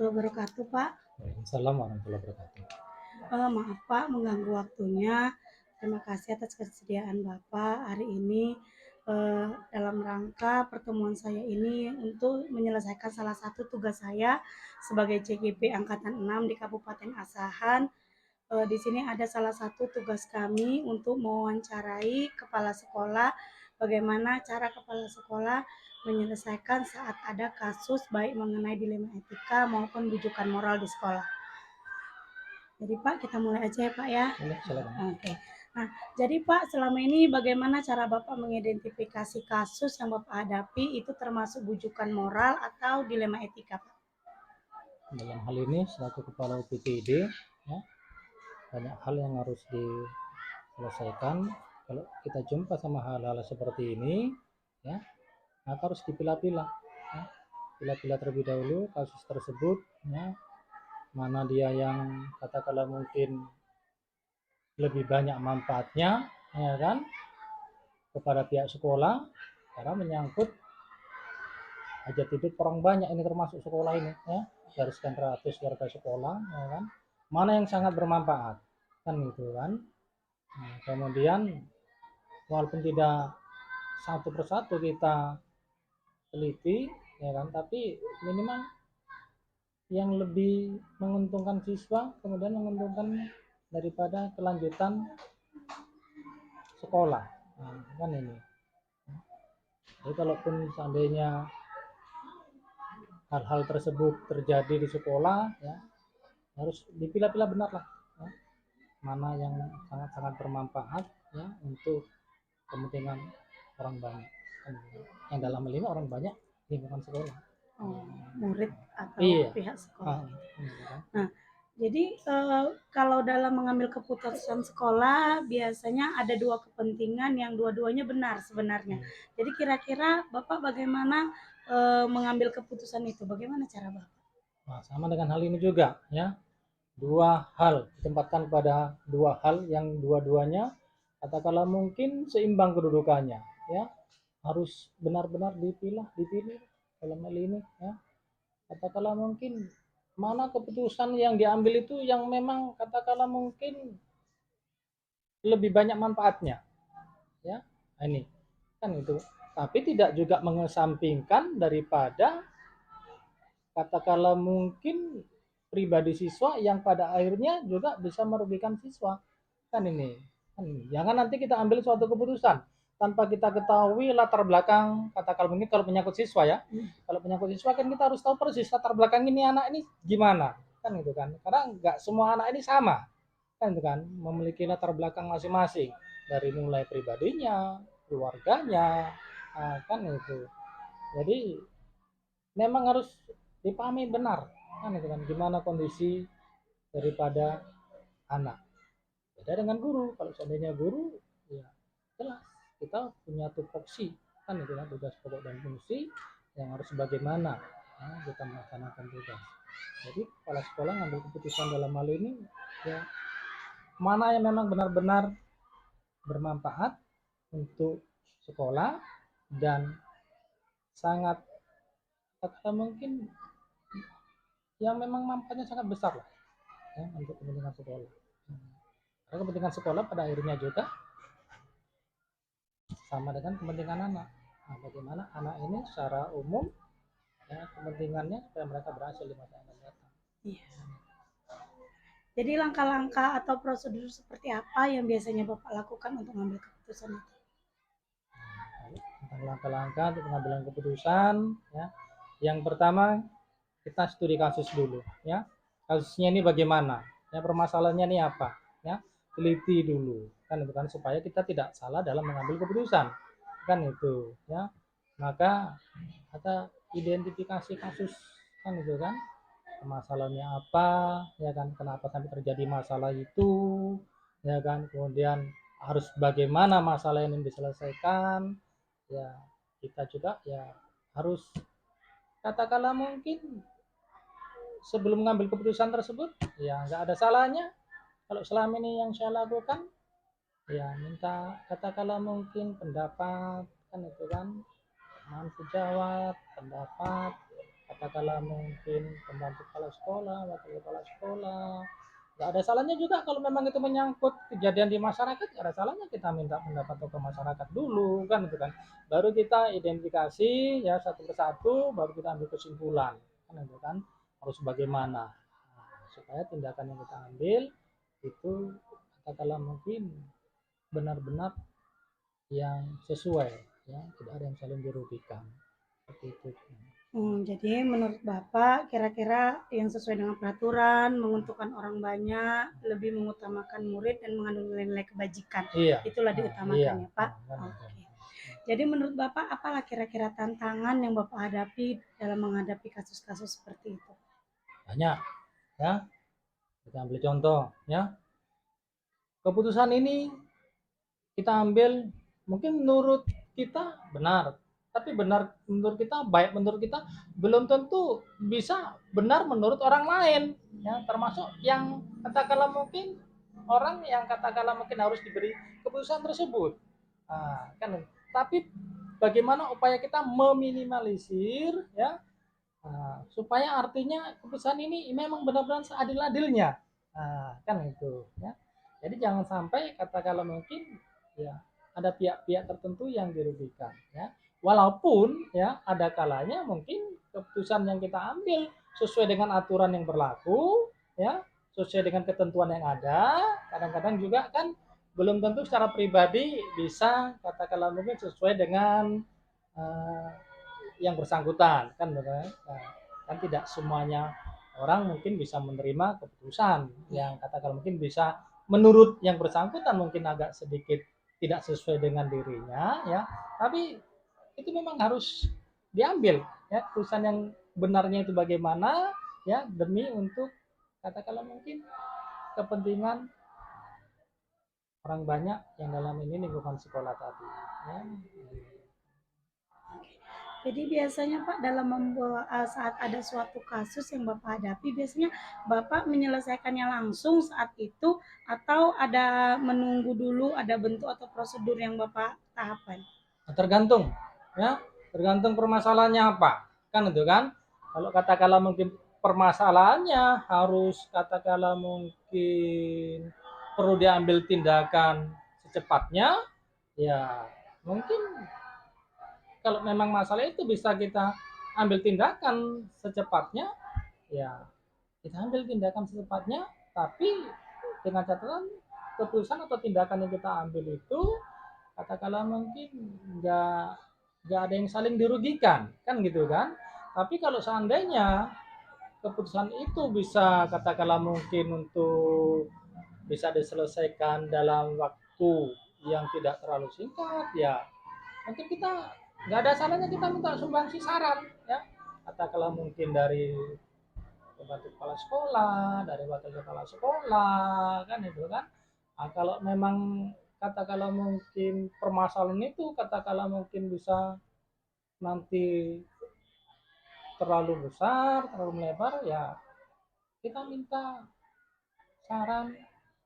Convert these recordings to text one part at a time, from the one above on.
wabarakatuh, Pak. Waalaikumsalam warahmatullahi wabarakatuh. Maaf Pak mengganggu waktunya. Terima kasih atas kesediaan Bapak hari ini, dalam rangka pertemuan saya ini untuk menyelesaikan salah satu tugas saya sebagai CGP angkatan 6 di Kabupaten Asahan. Di sini ada salah satu tugas kami untuk mewawancarai kepala sekolah, bagaimana cara kepala sekolah menyelesaikan saat ada kasus baik mengenai dilema etika maupun rujukan moral di sekolah. Jadi Pak, kita mulai aja ya Pak ya. Silakan. Oke. Nah, jadi Pak, selama ini bagaimana cara Bapak mengidentifikasi kasus yang Bapak hadapi itu termasuk rujukan moral atau dilema etika, Pak? Dalam hal ini selaku kepala UPTD, ya, banyak hal yang harus diselesaikan. Kalau kita jumpa sama hal-hal seperti ini, ya, maka harus dipilah-pilah. Ya. Pilah-pilah terlebih dahulu kasus tersebut, ya, mana dia yang katakanlah mungkin lebih banyak manfaatnya, ya kan, kepada pihak sekolah, karena menyangkut hajat hidup orang banyak ini termasuk sekolah ini, ya, dari sekian ratus warga sekolah, ya kan, mana yang sangat bermanfaat, kan gitu kan. Nah, kemudian walaupun tidak satu persatu kita teliti, ya kan, tapi minimal yang lebih menguntungkan siswa, kemudian menguntungkan daripada kelanjutan sekolah, nah, kan ini. Jadi kalaupun seandainya hal-hal tersebut terjadi di sekolah, ya, harus dipilah-pilah benar lah, ya, mana yang sangat-sangat bermanfaat, ya, untuk kepentingan orang banyak, yang dalam hal ini orang banyak lingkungan sekolah, Murid atau iya, pihak sekolah. gitu. Nah, jadi kalau dalam mengambil keputusan sekolah biasanya ada dua kepentingan yang dua-duanya benar sebenarnya. Jadi kira-kira Bapak bagaimana mengambil keputusan itu? Bagaimana cara Bapak? Nah, sama dengan hal ini juga, ya, dua hal ditempatkan pada dua hal yang dua-duanya katakanlah mungkin seimbang kedudukannya, ya, harus benar-benar dipilih dalam hal ini, ya, katakanlah mungkin mana keputusan yang diambil itu yang memang katakanlah mungkin lebih banyak manfaatnya, ya, ini kan itu, tapi tidak juga mengesampingkan daripada katakanlah mungkin pribadi siswa yang pada akhirnya juga bisa merugikan siswa, kan ini, jangan nanti kita ambil suatu keputusan tanpa kita ketahui latar belakang, katakanlah mungkin kalau menyangkut siswa, ya, kalau menyangkut siswa kan kita harus tahu persis latar belakang ini anak ini gimana, kan itu kan, karena nggak semua anak ini sama, kan itu kan, memiliki latar belakang masing-masing dari mulai pribadinya, keluarganya, kan itu. Jadi memang harus dipahami benar, kan itu kan, gimana kondisi daripada anak. Beda dengan guru, kalau seandainya guru, ya jelas kita punya tupoksi, kan itu kan, tugas pokok dan fungsi yang harus bagaimana, nah, kita melaksanakan tugas. Jadi kepala sekolah ngambil keputusan dalam hal ini, ya, mana yang memang benar-benar bermanfaat untuk sekolah dan sangat kata mungkin yang memang manfaatnya sangat besar lah, ya, untuk kepentingan sekolah. Karena kepentingan sekolah pada akhirnya juga sama dengan kepentingan anak. Nah, bagaimana anak ini secara umum, ya, kepentingannya supaya mereka berhasil di masa yang akan datang. Iya. Jadi langkah-langkah atau prosedur seperti apa yang biasanya Bapak lakukan untuk mengambil keputusan itu? Tentang langkah-langkah untuk pengambilan keputusan, ya, yang pertama kita studi kasus dulu, ya, kasusnya ini bagaimana, ya, permasalahannya ini apa, ya, teliti dulu, kan itu kan, supaya kita tidak salah dalam mengambil keputusan, kan itu, ya. Maka ada identifikasi kasus, kan itu kan, masalahnya apa, ya kan, kenapa sampai terjadi masalah itu, ya kan, kemudian harus bagaimana masalah ini diselesaikan, ya, kita juga ya harus katakanlah mungkin sebelum mengambil keputusan tersebut, ya nggak ada salahnya kalau selama ini yang saya lakukan, ya minta katakanlah mungkin pendapat, kan itu kan, teman sejawat, pendapat katakanlah mungkin pembantu kepala sekolah, wakil kepala sekolah. Nggak ada salahnya juga kalau memang itu menyangkut kejadian di masyarakat, nggak ada salahnya kita minta pendapat tokoh masyarakat dulu kan gitu kan. Baru kita identifikasi ya satu persatu, baru kita ambil kesimpulan kan gitu kan harus bagaimana. Nah, supaya tindakan yang kita ambil itu katakanlah mungkin benar-benar yang sesuai ya, tidak ada yang saling dirugikan. Seperti itu. Jadi menurut Bapak kira-kira yang sesuai dengan peraturan, menguntungkan orang banyak, lebih mengutamakan murid dan mengandung nilai-nilai kebajikan. Iya. Itulah Iya. diutamakan ya Pak. Oke. Jadi menurut Bapak apalah kira-kira tantangan yang Bapak hadapi dalam menghadapi kasus-kasus seperti itu? Banyak ya. Kita ambil contoh ya. Keputusan ini kita ambil mungkin menurut kita benar, tapi benar menurut kita, baik menurut kita, belum tentu bisa benar menurut orang lain ya, termasuk yang katakanlah mungkin orang yang katakanlah mungkin harus diberi keputusan tersebut. Nah, kan tapi bagaimana upaya kita meminimalisir ya, supaya artinya keputusan ini memang benar-benar seadil-adilnya. Nah, kan itu ya. Jadi jangan sampai katakanlah mungkin ya ada pihak-pihak tertentu yang dirugikan ya. Walaupun ya ada kalanya mungkin keputusan yang kita ambil sesuai dengan aturan yang berlaku ya, sesuai dengan ketentuan yang ada, kadang-kadang juga kan belum tentu secara pribadi bisa katakanlah mungkin sesuai dengan eh, yang bersangkutan kan nah, kan tidak semuanya orang mungkin bisa menerima keputusan yang katakan mungkin bisa menurut yang bersangkutan mungkin agak sedikit tidak sesuai dengan dirinya ya, tapi itu memang harus diambil ya keputusan yang benarnya itu bagaimana ya demi untuk katakanlah mungkin kepentingan orang banyak yang dalam ini lingkungan sekolah tadi ya. Jadi biasanya Pak dalam saat ada suatu kasus yang Bapak hadapi, biasanya Bapak menyelesaikannya langsung saat itu atau ada menunggu dulu ada bentuk atau prosedur yang Bapak tahapan? Tergantung ya, tergantung permasalahannya apa kan itu kan. Kalau katakanlah mungkin permasalahannya harus katakanlah mungkin perlu diambil tindakan secepatnya ya, mungkin kalau memang masalah itu bisa kita ambil tindakan secepatnya ya, kita ambil tindakan secepatnya, tapi dengan catatan keputusan atau tindakan yang kita ambil itu katakanlah mungkin nggak nggak ada yang saling dirugikan kan gitu kan. Tapi kalau seandainya keputusan itu bisa katakanlah mungkin untuk bisa diselesaikan dalam waktu yang tidak terlalu singkat ya, mungkin kita nggak ada salahnya kita minta sumbangsi saran ya, katakanlah mungkin dari pembantu kepala sekolah, dari wakil kepala sekolah, kan itu kan. Nah, kalau memang katakanlah mungkin permasalahan itu katakanlah mungkin bisa nanti terlalu besar, terlalu melebar, ya kita minta saran,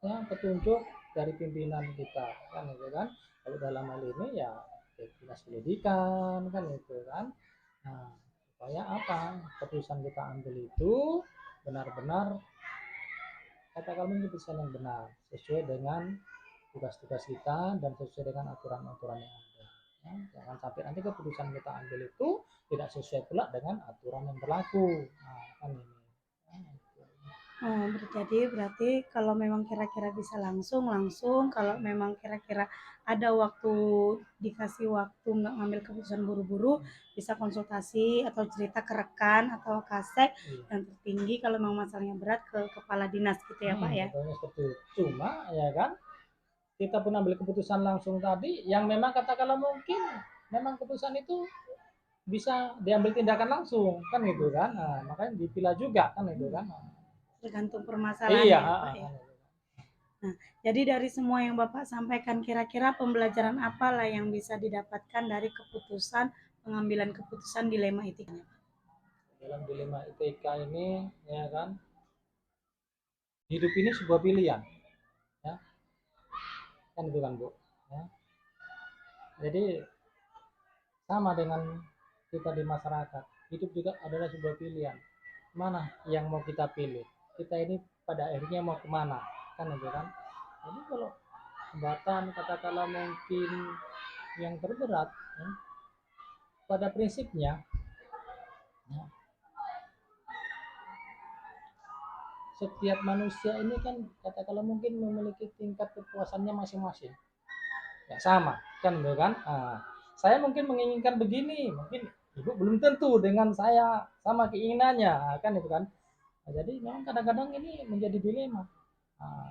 ya petunjuk dari pimpinan kita, kan itu kan. Kalau dalam hal ini ya dinas pendidikan, kan itu kan. Nah, supaya apa? Keputusan kita ambil itu benar-benar katakanlah keputusan yang benar sesuai dengan tugas-tugas kita dan sesuai dengan aturan-aturan yang ada ya, jangan sampai nanti keputusan kita ambil itu tidak sesuai pula dengan aturan yang berlaku. Nah, kan ini Jadi berarti kalau memang kira-kira bisa langsung, langsung. Kalau memang kira-kira ada waktu, dikasih waktu nggak ngambil keputusan buru-buru, bisa konsultasi atau cerita ke rekan atau kasek yang tertinggi kalau memang masalahnya berat ke kepala dinas gitu ya Pak ya. Seperti itu. Cuma ya kan kita pun ambil keputusan langsung tadi yang memang katakanlah mungkin memang keputusan itu bisa diambil tindakan langsung kan gitu kan. Nah, makanya dipilah juga kan itu kan. Tergantung permasalahannya Iya, ya Pak ya. Nah, jadi dari semua yang Bapak sampaikan, kira-kira pembelajaran apa lah yang bisa didapatkan dari keputusan pengambilan keputusan dilema etika? dalam dilema ITK ini ya kan, hidup ini sebuah pilihan ya, kan itu kan Bu ya. Jadi sama dengan kita di masyarakat, hidup juga adalah sebuah pilihan. Mana yang mau kita pilih? Kita ini pada akhirnya mau kemana? Kan itu kan. Jadi kalau hambatan katakanlah mungkin yang terberat, ya, pada prinsipnya, ya, setiap manusia ini kan katakanlah mungkin memiliki tingkat kepuasannya masing-masing. Ya sama, kan gitu kan. Saya mungkin menginginkan begini, mungkin ibu belum tentu dengan saya sama keinginannya, kan itu kan. Nah, jadi memang kadang-kadang ini menjadi dilema.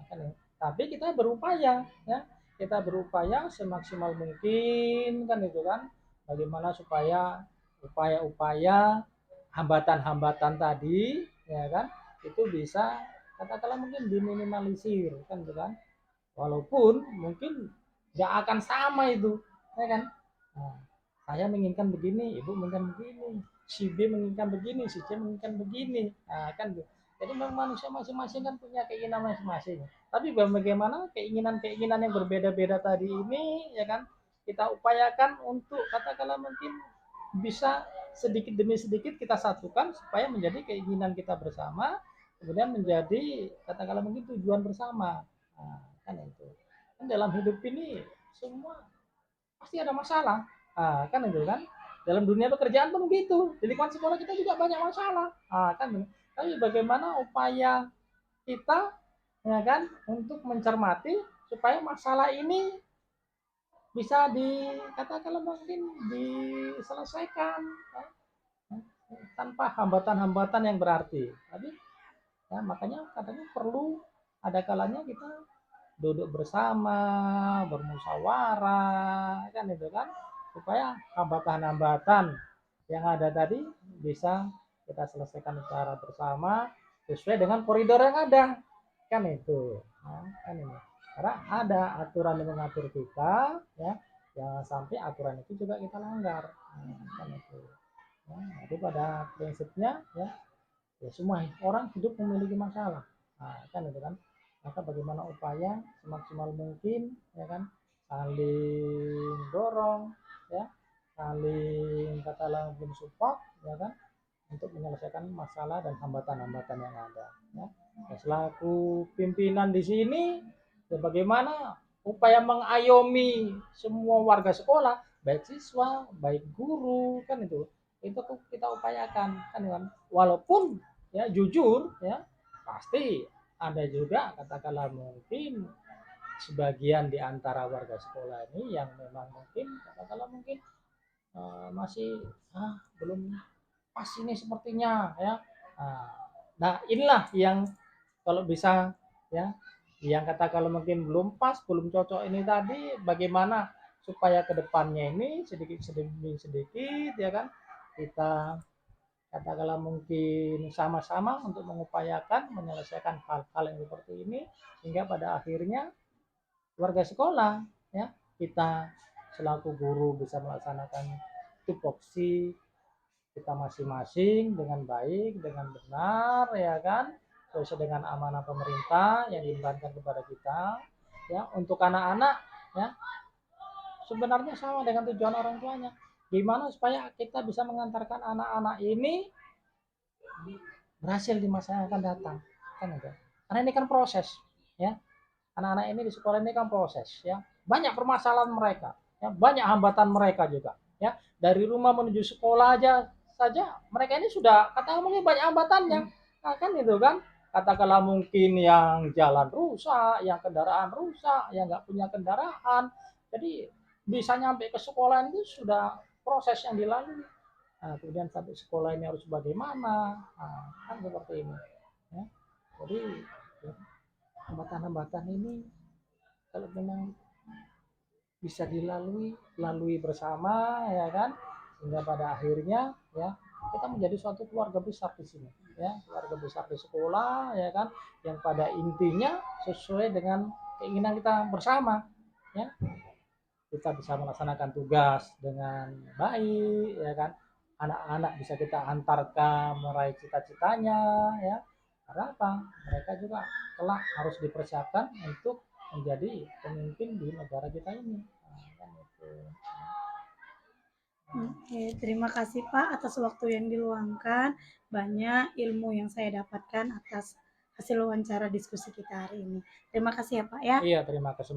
Kan ya. Tapi kita berupaya, ya, kita berupaya semaksimal mungkin, kan itu kan. Bagaimana supaya upaya-upaya hambatan-hambatan tadi, ya kan, itu bisa katakanlah mungkin diminimalisir, kan itu kan. Walaupun mungkin nggak akan sama itu, ya kan. Nah, saya menginginkan begini, ibu menginginkan begini, si B menginginkan begini, si C menginginkan begini, kan gitu. Jadi memang manusia masing-masing kan punya keinginan masing-masing. Tapi bagaimana keinginan-keinginan yang berbeda-beda tadi ini, ya kan, kita upayakan untuk katakanlah mungkin bisa sedikit demi sedikit kita satukan supaya menjadi keinginan kita bersama, kemudian menjadi katakanlah mungkin tujuan bersama. Kan itu. Kan dalam hidup ini semua pasti ada masalah. Kan itu kan. Dalam dunia pekerjaan pun begitu. Di lingkungan sekolah kita juga banyak masalah. Kan. Tapi bagaimana upaya kita, ya kan, untuk mencermati supaya masalah ini bisa dikatakan mungkin diselesaikan, ya, tanpa hambatan-hambatan yang berarti. Tapi ya makanya katanya perlu ada kalanya kita duduk bersama, bermusyawarah, kan itu kan, supaya hambatan-hambatan yang ada tadi bisa kita selesaikan secara bersama sesuai dengan koridor yang ada, kan itu. Kan ini. Karena ada aturan yang mengatur kita, ya, jangan sampai aturan itu juga kita langgar, kan itu. Jadi pada prinsipnya, ya semua orang hidup memiliki masalah, kan itu kan. Maka bagaimana upaya semaksimal mungkin, ya kan, saling dorong, ya, saling katakanlah support, ya kan, untuk menyelesaikan masalah dan hambatan-hambatan yang ada, ya. Nah, selaku pimpinan di sini, ya bagaimana upaya mengayomi semua warga sekolah, baik siswa, baik guru, kan itu kita upayakan, kan. Walaupun ya jujur, ya pasti ada juga katakanlah mungkin sebagian di antara warga sekolah ini yang memang mungkin katakanlah mungkin masih belum pas ini sepertinya, ya. Nah inilah yang kalau bisa, ya, yang katakanlah mungkin belum pas, belum cocok ini tadi, bagaimana supaya kedepannya ini sedikit demi sedikit, ya kan, kita katakanlah mungkin sama-sama untuk mengupayakan menyelesaikan hal-hal yang seperti ini, sehingga pada akhirnya warga sekolah, ya, kita selaku guru bisa melaksanakan tupoksi kita masing-masing dengan baik, dengan benar, ya kan, sesuai dengan amanah pemerintah yang dibebankan kepada kita, ya. Untuk anak-anak, ya, sebenarnya sama dengan tujuan orang tuanya, gimana supaya kita bisa mengantarkan anak-anak ini berhasil di masa yang akan datang, kan itu. Karena ini kan proses, ya. Anak-anak ini di sekolah ini kan proses, ya. Banyak permasalahan mereka, ya, banyak hambatan mereka juga, ya. Dari rumah menuju sekolah aja saja mereka ini sudah katakanlah mungkin banyak hambatannya. Nah, kan itu kan, katakanlah mungkin yang jalan rusak, yang kendaraan rusak, yang nggak punya kendaraan, jadi bisa nyampe ke sekolah itu sudah proses yang dilalui. Nah, kemudian sampai sekolah ini harus bagaimana, kan seperti ini, ya. Jadi ya, hambatan-hambatan ini kalau memang bisa lalui bersama, ya kan, sehingga pada akhirnya, ya, kita menjadi suatu keluarga besar di sini, ya, keluarga besar di sekolah, ya kan, yang pada intinya sesuai dengan keinginan kita bersama, ya. Kita bisa melaksanakan tugas dengan baik, ya kan, anak-anak bisa kita antarkan meraih cita-citanya, ya. Karena apa? Mereka juga kelak harus dipersiapkan untuk menjadi pemimpin di negara kita ini. Kan itu. Oke, terima kasih Pak atas waktu yang diluangkan. Banyak ilmu yang saya dapatkan atas hasil wawancara diskusi kita hari ini. Terima kasih ya Pak ya. Iya, terima kasih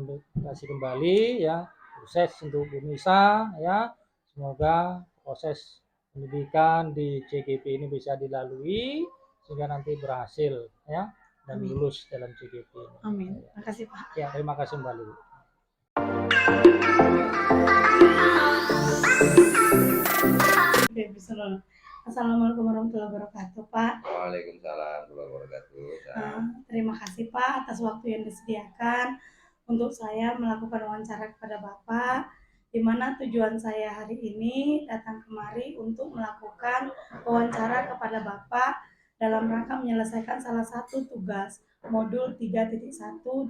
kembali ya. Sukses untuk Bu Nisa ya. Semoga proses pendidikan di CGP ini bisa dilalui sehingga nanti berhasil ya dan Amin. lulus dalam CGP ini. Amin. Terima kasih Pak. Ya, terima kasih kembali. Oke, bismillah. Assalamualaikum warahmatullahi wabarakatuh, Pak. Waalaikumsalam warahmatullahi wabarakatuh. Terima kasih Pak atas waktu yang disediakan untuk saya melakukan wawancara kepada Bapak, di mana tujuan saya hari ini datang kemari untuk melakukan wawancara kepada Bapak dalam rangka menyelesaikan salah satu tugas modul 3.1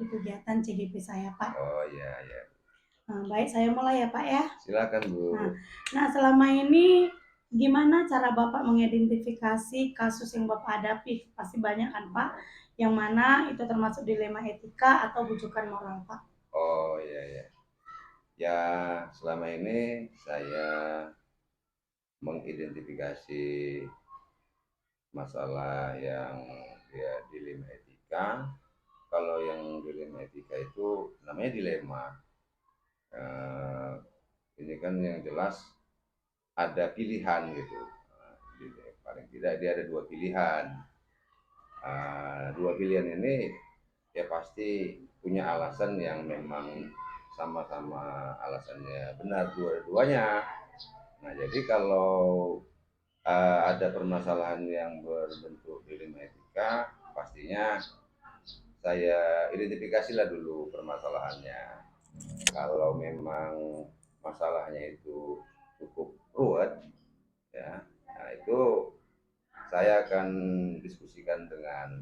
di kegiatan CGP saya, Pak. Oh iya ya. Baik, saya mulai ya Pak ya. Silakan Bu. Nah, selama ini gimana cara Bapak mengidentifikasi kasus yang Bapak hadapi? Pasti banyak kan Pak, yang mana itu termasuk dilema etika atau bujukan moral Pak? Oh iya ya. Ya selama ini saya mengidentifikasi masalah yang dia dilema etika. Kalau yang dilema etika itu namanya dilema. Ini kan yang jelas ada pilihan gitu. Paling tidak dia ada dua pilihan. Dua pilihan ini ya pasti punya alasan yang memang sama-sama alasannya benar dua-duanya. Nah jadi kalau ada permasalahan yang berbentuk dilema etika, pastinya saya identifikasilah dulu permasalahannya. Kalau memang masalahnya itu cukup ruwet, ya, nah itu saya akan diskusikan dengan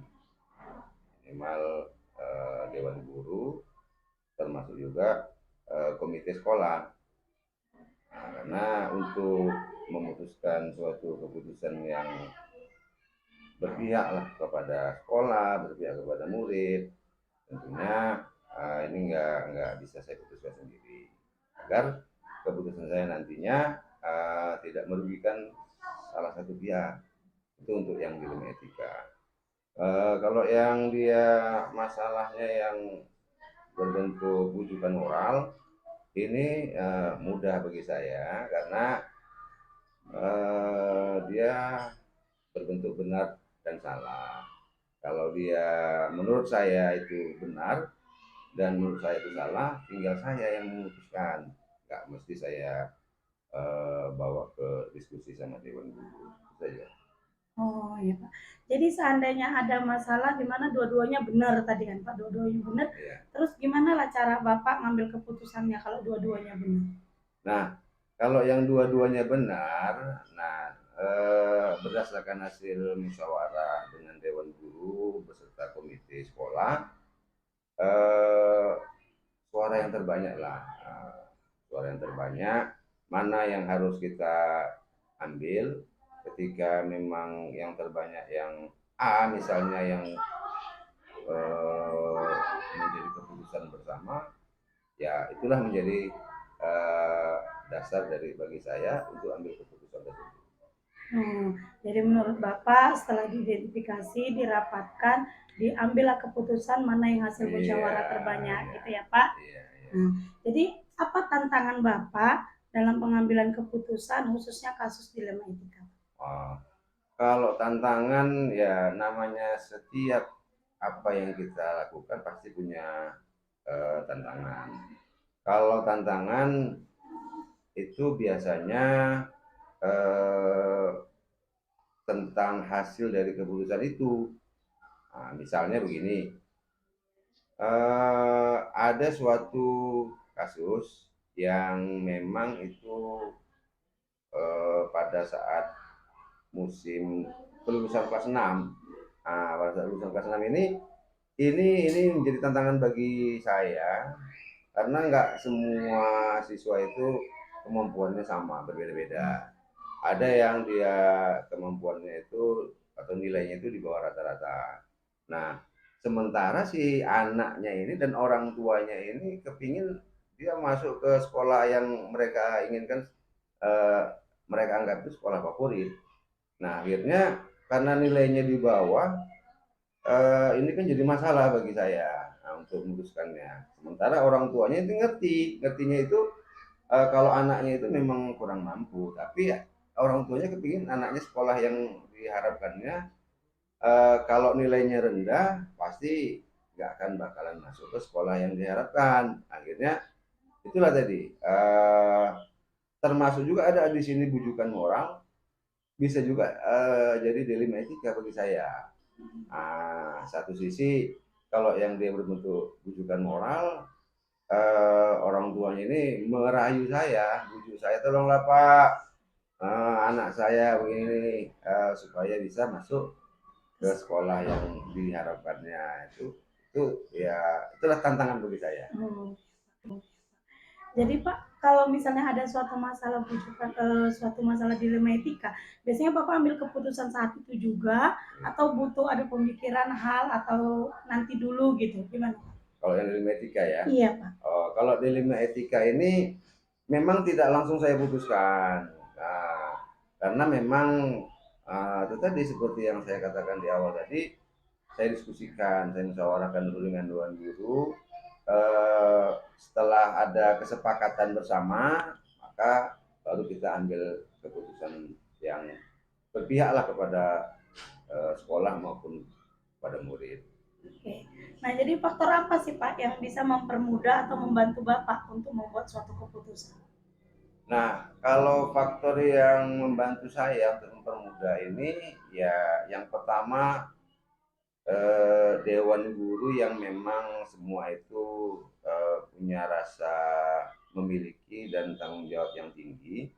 minimal Dewan Guru, termasuk juga komite sekolah. Nah, karena untuk memutuskan suatu keputusan yang berpihak lah kepada sekolah, berpihak kepada murid, tentunya ini nggak bisa saya putuskan sendiri. Agar keputusan saya nantinya tidak merugikan salah satu pihak. Itu untuk yang dilema etika. Kalau yang dia masalahnya yang berbentuk bujukan moral, ini mudah bagi saya karena dia berbentuk benar dan salah. Kalau dia menurut saya itu benar dan menurut saya itu salah, tinggal saya yang memutuskan. Nggak mesti saya bawa ke diskusi sama Dewan Guru. Itu saja. Oh iya Pak. Jadi seandainya ada masalah di mana dua-duanya benar tadi kan Pak, dua-duanya benar. Ya. Terus gimana lah cara Bapak ngambil keputusannya kalau dua-duanya benar? Nah, kalau yang dua-duanya benar, nah berdasarkan hasil musyawarah dengan Dewan Guru beserta komite sekolah, suara yang terbanyak lah, suara yang terbanyak mana yang harus kita ambil ketika memang yang terbanyak yang A misalnya yang menjadi keputusan bersama, ya itulah menjadi dasar dari bagi saya untuk ambil keputusan tersebut. Jadi menurut Bapak setelah diidentifikasi, dirapatkan, diambillah keputusan mana yang hasil musyawarah terbanyak, gitu ya Pak? Iya. Jadi apa tantangan Bapak dalam pengambilan keputusan khususnya kasus dilema etika? Kalau tantangan ya namanya setiap apa yang kita lakukan pasti punya tantangan. Kalau tantangan itu biasanya tentang hasil dari keputusan itu. Nah, misalnya begini, ada suatu kasus yang memang itu pada saat musim kelulusan kelas 6. Nah, pada saat lulusan kelas 6 ini menjadi tantangan bagi saya karena nggak semua siswa itu kemampuannya sama, berbeda-beda. Ada yang dia kemampuannya itu atau nilainya itu di bawah rata-rata. Nah, sementara si anaknya ini dan orang tuanya ini kepingin dia masuk ke sekolah yang mereka inginkan mereka anggap itu sekolah favorit. Nah akhirnya karena nilainya di bawah, ini kan jadi masalah bagi saya untuk memutuskannya. Sementara orang tuanya itu ngertinya itu kalau anaknya itu memang kurang mampu, tapi ya, orang tuanya kepingin anaknya sekolah yang diharapkannya. Kalau nilainya rendah, pasti nggak akan bakalan masuk ke sekolah yang diharapkan. Akhirnya itulah tadi. Termasuk juga ada di sini bujukan moral, bisa juga jadi dilema etika bagi saya. Satu sisi kalau yang dia berbentuk bujukan moral, orang tuanya ini merayu saya, bujuk saya, tolonglah Pak, anak saya begini, supaya bisa masuk ke sekolah yang diharapkannya. Itu ya itulah tantangan bagi saya. Jadi Pak, kalau misalnya ada suatu masalah suatu masalah dilema etika, biasanya Bapak ambil keputusan saat itu juga atau butuh ada pemikiran hal atau nanti dulu gitu, gimana? Kalau yang dilema etika ya? Iya Pak. Kalau dilema etika ini memang tidak langsung saya putuskan. Nah, karena memang itu tadi seperti yang saya katakan di awal tadi, saya diskusikan, saya musyawarahkan dulu dengan Dewan Guru. Setelah ada kesepakatan bersama, maka baru kita ambil keputusan yang berpihaklah kepada sekolah maupun pada murid. Oke. Nah, jadi faktor apa sih Pak yang bisa mempermudah atau membantu Bapak untuk membuat suatu keputusan? Nah, kalau faktor yang membantu saya untuk mempermudah ini, ya yang pertama Dewan Guru yang memang semua itu punya rasa memiliki dan tanggung jawab yang tinggi.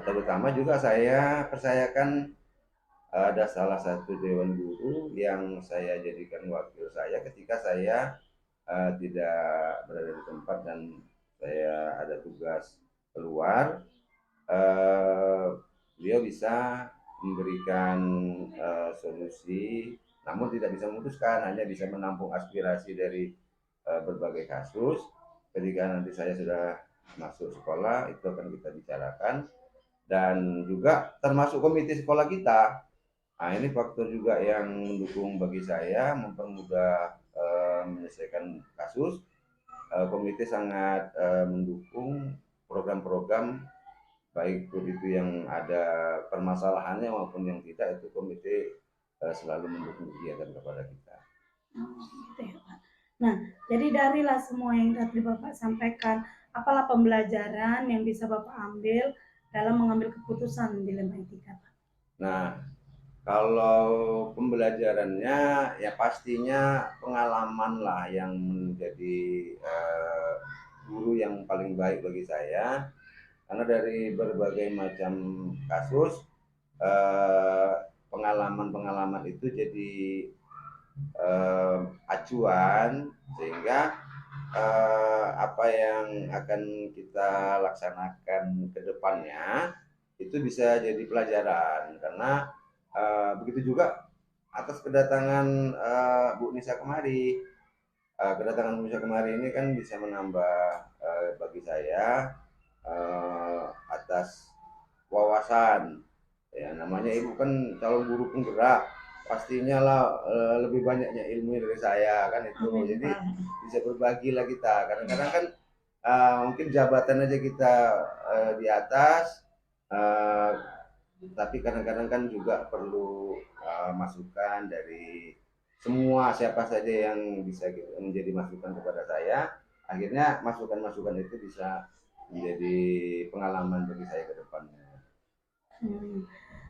Terutama juga saya percayakan ada salah satu Dewan Guru yang saya jadikan wakil saya ketika saya tidak berada di tempat dan saya ada tugas keluar. Beliau bisa memberikan solusi, namun tidak bisa memutuskan, hanya bisa menampung aspirasi dari berbagai kasus. Ketika nanti saya sudah masuk sekolah, itu akan kita bicarakan, dan juga termasuk komite sekolah kita. Nah, ini faktor juga yang mendukung bagi saya, mempermudah menyelesaikan kasus. Komite sangat mendukung program-program, baik itu yang ada permasalahannya maupun yang tidak, itu komite selalu mendukung kegiatan kepada kita. Gitu ya Pak. Nah, jadi darilah semua yang tadi Bapak sampaikan, apalah pembelajaran yang bisa Bapak ambil dalam mengambil keputusan dilema etika Pak? Nah, kalau pembelajarannya ya pastinya pengalaman lah yang menjadi guru yang paling baik bagi saya, karena dari berbagai macam kasus pengalaman-pengalaman itu jadi acuan, sehingga apa yang akan kita laksanakan ke depannya itu bisa jadi pelajaran. Karena begitu juga atas kedatangan Bu Nisa kemari. Kedatangan Bu Nisa kemari ini kan bisa menambah bagi saya atas wawasan. Ya, namanya ibu kan calon guru penggerak, pastinya lah lebih banyaknya ilmu dari saya kan itu. Jadi bisa berbagi lah kita. Kadang-kadang kan mungkin jabatan aja kita di atas, tapi kadang-kadang kan juga perlu masukan dari semua, siapa saja yang bisa menjadi masukan kepada saya. Akhirnya masukan-masukan itu bisa menjadi pengalaman bagi saya ke depannya.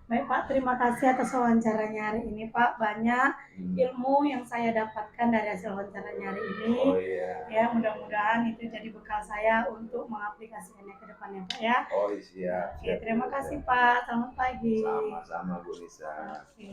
Baik Pak, terima kasih atas wawancaranya hari ini Pak. Banyak ilmu yang saya dapatkan dari hasil wawancaranya hari ini. Oh iya. Ya, mudah-mudahan itu jadi bekal saya untuk mengaplikasikannya ke depannya Pak ya. Oh siap. Oke, terima kasih Pak. Selamat pagi. Sama-sama Bu Nisa. Oke.